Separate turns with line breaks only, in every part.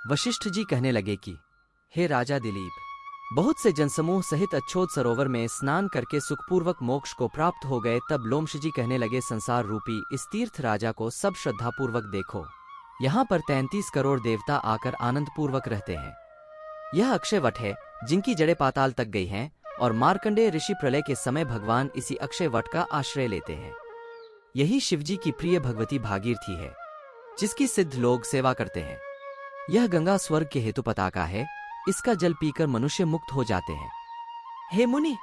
वशिष्ठ जी कहने लगे कि हे राजा दिलीप, बहुत से जनसमूह सहित अच्छोत सरोवर में स्नान करके सुखपूर्वक मोक्ष को प्राप्त हो गए। तब लोमश जी कहने लगे, संसार रूपी इस तीर्थ राजा को सब श्रद्धापूर्वक देखो। यहाँ पर 33 करोड़ देवता आकर आनंदपूर्वक रहते हैं। यह अक्षय वट है जिनकी जड़ें पाताल तक गई हैं, और मार्कंडेय ऋषि प्रलय के समय भगवान इसी अक्षय वट का आश्रय लेते हैं। यही शिवजी की प्रिय भगवती भागीरथी है, जिसकी सिद्ध लोग सेवा करते हैं। यह गंगा स्वर्ग के हेतु पताका है, इसका जल पीकर मनुष्य मुक्त हो जाते हैं। हे मुनि,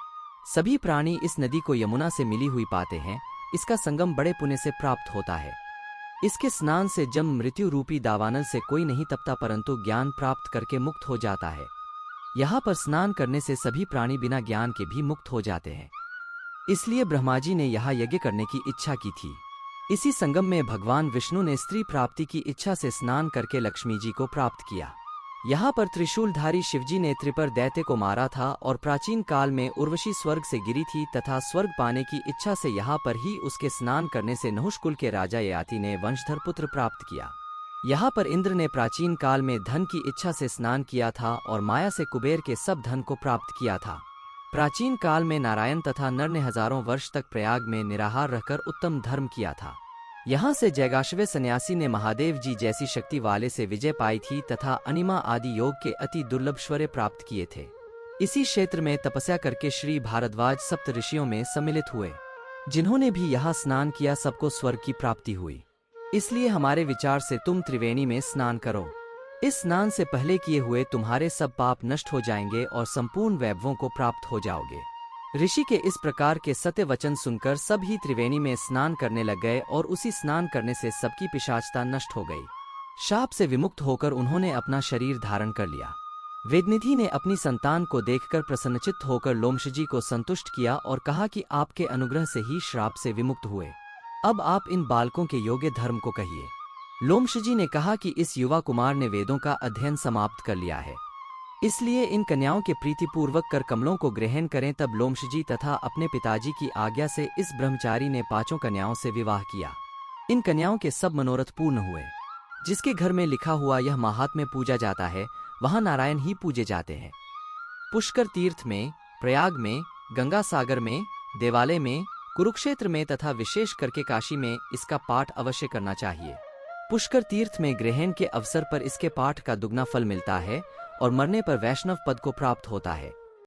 सभी प्राणी इस नदी को यमुना से मिली हुई पाते हैं। इसका संगम बड़े पुण्य से प्राप्त होता है। इसके स्नान से जन्म मृत्यु रूपी दावानल से कोई नहीं तपता, परंतु ज्ञान प्राप्त करके मुक्त हो जाता है। यहाँ पर स्नान करने से सभी प्राणी बिना ज्ञान के भी मुक्त हो जाते हैं। इसलिए ब्रह्मा जी ने यहाँ यज्ञ करने की इच्छा की थी। इसी संगम में भगवान विष्णु ने स्त्री प्राप्ति की इच्छा से स्नान करके लक्ष्मी जी को प्राप्त किया। यहाँ पर त्रिशूलधारी शिवजी ने त्रिपर दैत्य को मारा था, और प्राचीन काल में उर्वशी स्वर्ग से गिरी थी तथा स्वर्ग पाने की इच्छा से यहाँ पर ही उसके स्नान करने से नहुष कुल के राजा ययाति ने वंशधर पुत्र प्राप्त किया। यहाँ पर इंद्र ने प्राचीन काल में धन की इच्छा से स्नान किया था और माया से कुबेर के सब धन को प्राप्त किया था। प्राचीन काल में नारायण तथा नर ने हजारों वर्ष तक प्रयाग में निराहार रहकर उत्तम धर्म किया था। यहाँ से जयगाशवे सन्यासी ने महादेव जी जैसी शक्ति वाले से विजय पाई थी तथा अनिमा आदि योग के अति दुर्लभ श्वर्य प्राप्त किए थे। इसी क्षेत्र में तपस्या करके श्री भारद्वाज सप्त ऋषियों में सम्मिलित हुए। जिन्होंने भी यहाँ स्नान किया सबको स्वर्ग की प्राप्ति हुई। इसलिए हमारे विचार से तुम त्रिवेणी में स्नान करो। इस स्नान से पहले किए हुए तुम्हारे सब पाप नष्ट हो जाएंगे और संपूर्ण वैभवों को प्राप्त हो जाओगे। ऋषि के इस प्रकार के सत्य वचन सुनकर सब ही त्रिवेणी में स्नान करने लग गए, और उसी स्नान करने से सबकी पिशाचता नष्ट हो गई। शाप से विमुक्त होकर उन्होंने अपना शरीर धारण कर लिया। वेदनिधि ने अपनी संतान को देखकर प्रसन्नचित्त होकर लोमश जी को संतुष्ट किया और कहा कि आपके अनुग्रह से ही श्राप से विमुक्त हुए। अब आप इन बालकों के योग्य धर्म को कहिए। लोमश जी ने कहा कि इस युवा कुमार ने वेदों का अध्ययन समाप्त कर लिया है, इसलिए इन कन्याओं के प्रीतिपूर्वक कर कमलों को ग्रहण करें। तब लोमश जी तथा अपने पिताजी की आज्ञा से इस ब्रह्मचारी ने 5 कन्याओं से विवाह किया। इन कन्याओं के सब मनोरथ पूर्ण हुए। जिसके घर में लिखा हुआ यह महात्म्य पूजा जाता है, वहां नारायण ही पूजे जाते हैं। पुष्कर तीर्थ में, प्रयाग में, गंगा सागर में, देवालय में, कुरुक्षेत्र में तथा विशेष करके काशी में इसका पाठ अवश्य करना चाहिए। पुष्कर तीर्थ में ग्रहण के अवसर पर इसके पाठ का दुगना फल मिलता है और मरने पर वैष्णव पद को प्राप्त होता है।